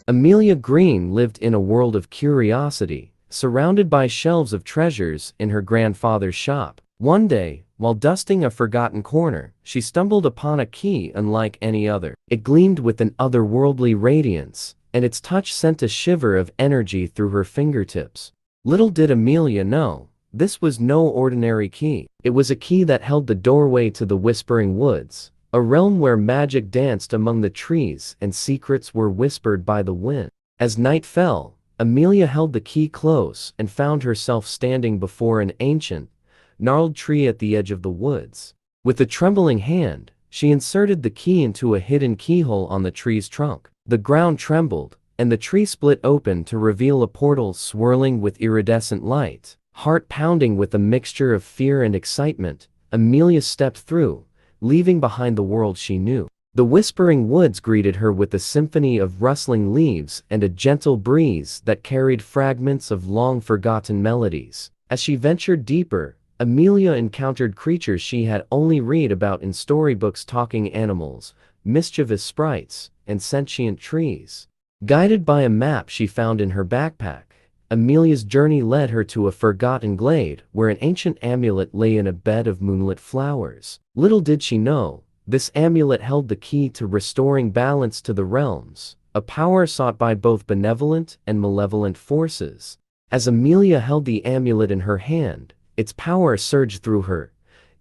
Amelia Green lived in a world of curiosity, surrounded by shelves of treasures in her grandfather's shop. One day, while dusting a forgotten corner, she stumbled upon a key unlike any other. It gleamed with an otherworldly radiance, and its touch sent a shiver of energy through her fingertips. Little did Amelia know, this was no ordinary key. It was a key that held the doorway to the Whispering Woods, a realm where magic danced among the trees and secrets were whispered by the wind. As night fell, Amelia held the key close and found herself standing before an ancient, gnarled tree at the edge of the woods. With a trembling hand, she inserted the key into a hidden keyhole on the tree's trunk. The ground trembled, and the tree split open to reveal a portal swirling with iridescent light. Heart pounding with a mixture of fear and excitement, Amelia stepped through, leaving behind the world she knew. The Whispering Woods greeted her with a symphony of rustling leaves and a gentle breeze that carried fragments of long-forgotten melodies. As she ventured deeper, Amelia encountered creatures she had only read about in storybooks: talking animals, mischievous sprites, and sentient trees. Guided by a map she found in her backpack, Amelia's journey led her to a forgotten glade where an ancient amulet lay in a bed of moonlit flowers. Little did she know, this amulet held the key to restoring balance to the realms, a power sought by both benevolent and malevolent forces. As Amelia held the amulet in her hand, its power surged through her,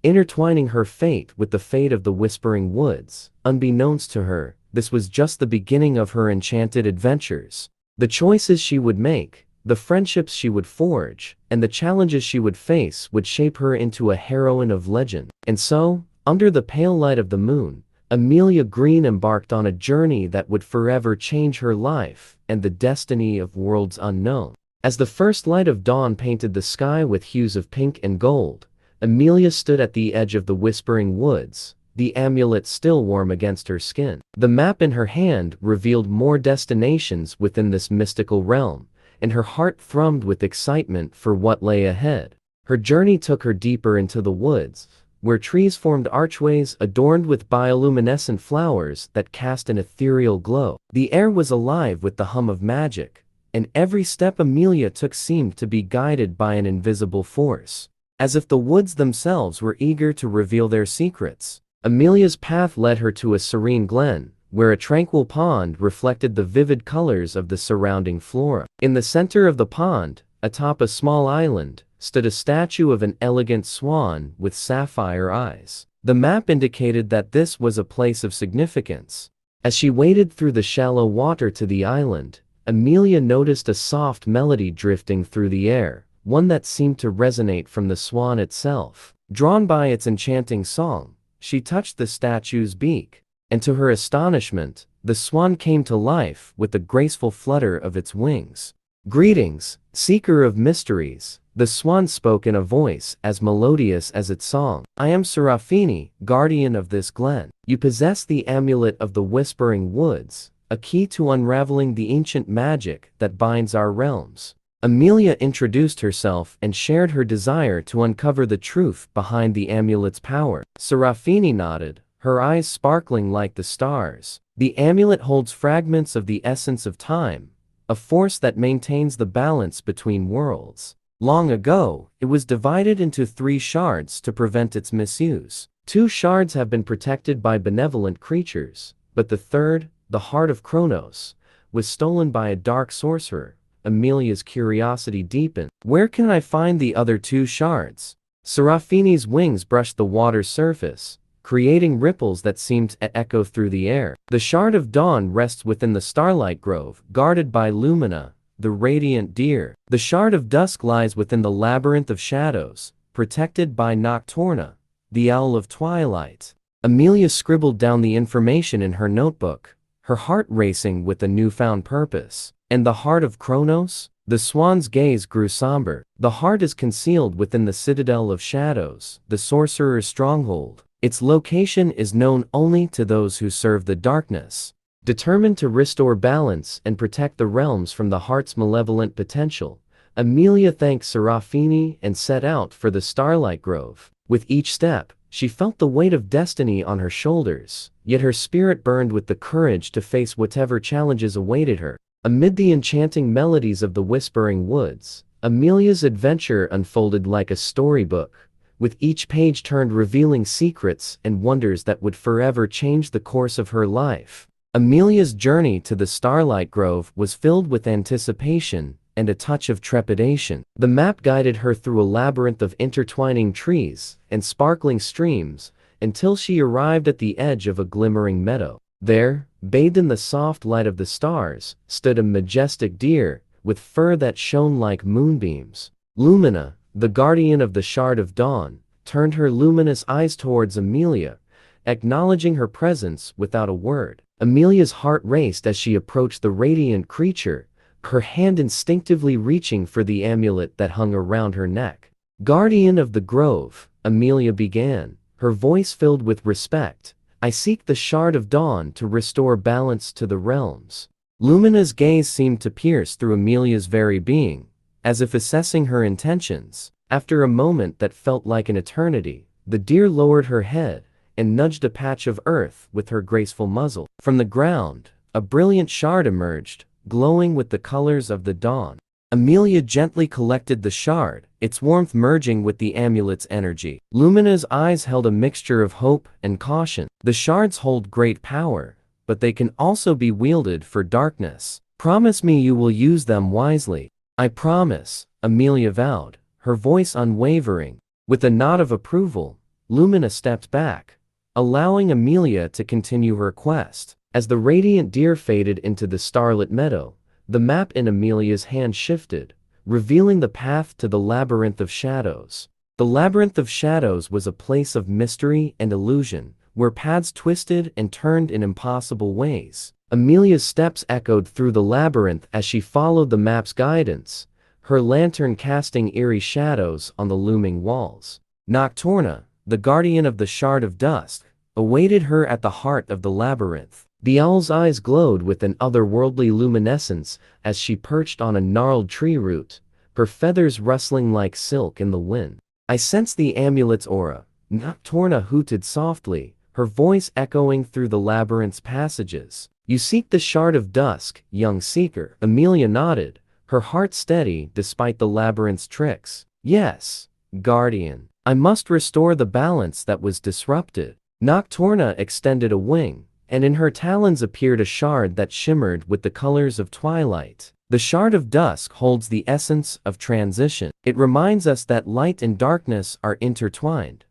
intertwining her fate with the fate of the Whispering Woods. Unbeknownst to her, this was just the beginning of her enchanted adventures. The choices she would make, the friendships she would forge, and the challenges she would face would shape her into a heroine of legend. And so, under the pale light of the moon, Amelia Green embarked on a journey that would forever change her life and the destiny of worlds unknown. As the first light of dawn painted the sky with hues of pink and gold, Amelia stood at the edge of the Whispering Woods, the amulet still warm against her skin. The map in her hand revealed more destinations within this mystical realm, and her heart thrummed with excitement for what lay ahead. Her journey took her deeper into the woods, where trees formed archways adorned with bioluminescent flowers that cast an ethereal glow. The air was alive with the hum of magic, and every step Amelia took seemed to be guided by an invisible force, as if the woods themselves were eager to reveal their secrets. Amelia's path led her to a serene glen, where a tranquil pond reflected the vivid colors of the surrounding flora. In the center of the pond, atop a small island, stood a statue of an elegant swan with sapphire eyes. The map indicated that this was a place of significance. As she waded through the shallow water to the island, Amelia noticed a soft melody drifting through the air, one that seemed to resonate from the swan itself. Drawn by its enchanting song, she touched the statue's beak, and to her astonishment, the swan came to life with a graceful flutter of its wings. "Greetings, seeker of mysteries," the swan spoke in a voice as melodious as its song. "I am Serafini, guardian of this glen. You possess the amulet of the Whispering Woods, a key to unraveling the ancient magic that binds our realms." Amelia introduced herself and shared her desire to uncover the truth behind the amulet's power. Serafini nodded, her eyes sparkling like the stars. "The amulet holds fragments of the essence of time, a force that maintains the balance between worlds. Long ago, it was divided into 3 shards to prevent its misuse. 2 shards have been protected by benevolent creatures, but the third, the heart of Kronos, was stolen by a dark sorcerer." Amelia's curiosity deepened. "Where can I find the other 2 shards?" Serafini's wings brushed the water's surface, creating ripples that seemed to echo through the air. "The Shard of Dawn rests within the Starlight Grove, guarded by Lumina, the radiant deer. The Shard of Dusk lies within the Labyrinth of Shadows, protected by Nocturna, the owl of twilight." Amelia scribbled down the information in her notebook, her heart racing with a newfound purpose. "And the heart of Kronos?" The swan's gaze grew somber. "The heart is concealed within the Citadel of Shadows, the sorcerer's stronghold. Its location is known only to those who serve the darkness." Determined to restore balance and protect the realms from the heart's malevolent potential, Amelia thanked Serafini and set out for the Starlight Grove. With each step, She felt the weight of destiny on her shoulders, yet her spirit burned with the courage to face whatever challenges awaited her. Amid the enchanting melodies of the whispering woods, Amelia's adventure unfolded like a storybook, with each page turned revealing secrets and wonders that would forever change the course of her life. Amelia's journey to the Starlight Grove was filled with anticipation and a touch of trepidation. The map guided her through a labyrinth of intertwining trees and sparkling streams until she arrived at the edge of a glimmering meadow. There, bathed in the soft light of the stars, stood a majestic deer with fur that shone like moonbeams. Lumina, the guardian of the Shard of Dawn, turned her luminous eyes towards Amelia, acknowledging her presence without a word. Amelia's heart raced as she approached the radiant creature, her hand instinctively reaching for the amulet that hung around her neck. "Guardian of the Grove," Amelia began, her voice filled with respect, "I seek the Shard of Dawn to restore balance to the realms." Lumina's gaze seemed to pierce through Amelia's very being, as if assessing her intentions. After a moment that felt like an eternity, the deer lowered her head and nudged a patch of earth with her graceful muzzle. From the ground, a brilliant shard emerged, glowing with the colors of the dawn. Amelia gently collected the shard, its warmth merging with the amulet's energy. Lumina's eyes held a mixture of hope and caution. The shards hold great power, but they can also be wielded for darkness. Promise me you will use them wisely. I promise, Amelia vowed, her voice unwavering. With a nod of approval, Lumina stepped back, allowing Amelia to continue her quest. As the radiant deer faded into the starlit meadow, the map in Amelia's hand shifted, revealing the path to the Labyrinth of Shadows. The Labyrinth of Shadows was a place of mystery and illusion, where paths twisted and turned in impossible ways. Amelia's steps echoed through the labyrinth as she followed the map's guidance, her lantern casting eerie shadows on the looming walls. Nocturna, the guardian of the Shard of Dusk, awaited her at the heart of the labyrinth. The owl's eyes glowed with an otherworldly luminescence as she perched on a gnarled tree root, her feathers rustling like silk in the wind. I sense the amulet's aura, Nocturna hooted softly, her voice echoing through the labyrinth's passages. You seek the Shard of Dusk, young seeker. Amelia nodded, her heart steady despite the labyrinth's tricks. Yes, guardian. I must restore the balance that was disrupted. Nocturna extended a wing, and in her talons appeared a shard that shimmered with the colors of twilight. The Shard of Dusk holds the essence of transition. It reminds us that light and darkness are intertwined,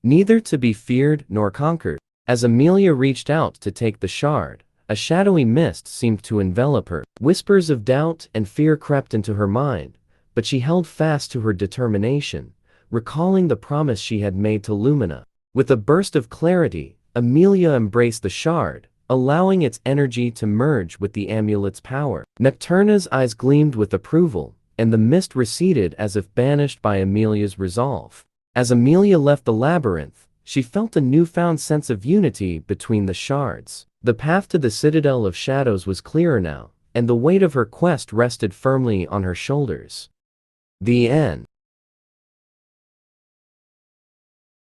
neither to be feared nor conquered. As Amelia reached out to take the shard, a shadowy mist seemed to envelop her. Whispers of doubt and fear crept into her mind, but she held fast to her determination, recalling the promise she had made to Lumina. With a burst of clarity, Amelia embraced the shard, allowing its energy to merge with the amulet's power. Nocturna's eyes gleamed with approval, and the mist receded as if banished by Amelia's resolve. As Amelia left the labyrinth, she felt a newfound sense of unity between the shards. The path to the Citadel of Shadows was clearer now, and the weight of her quest rested firmly on her shoulders. The end.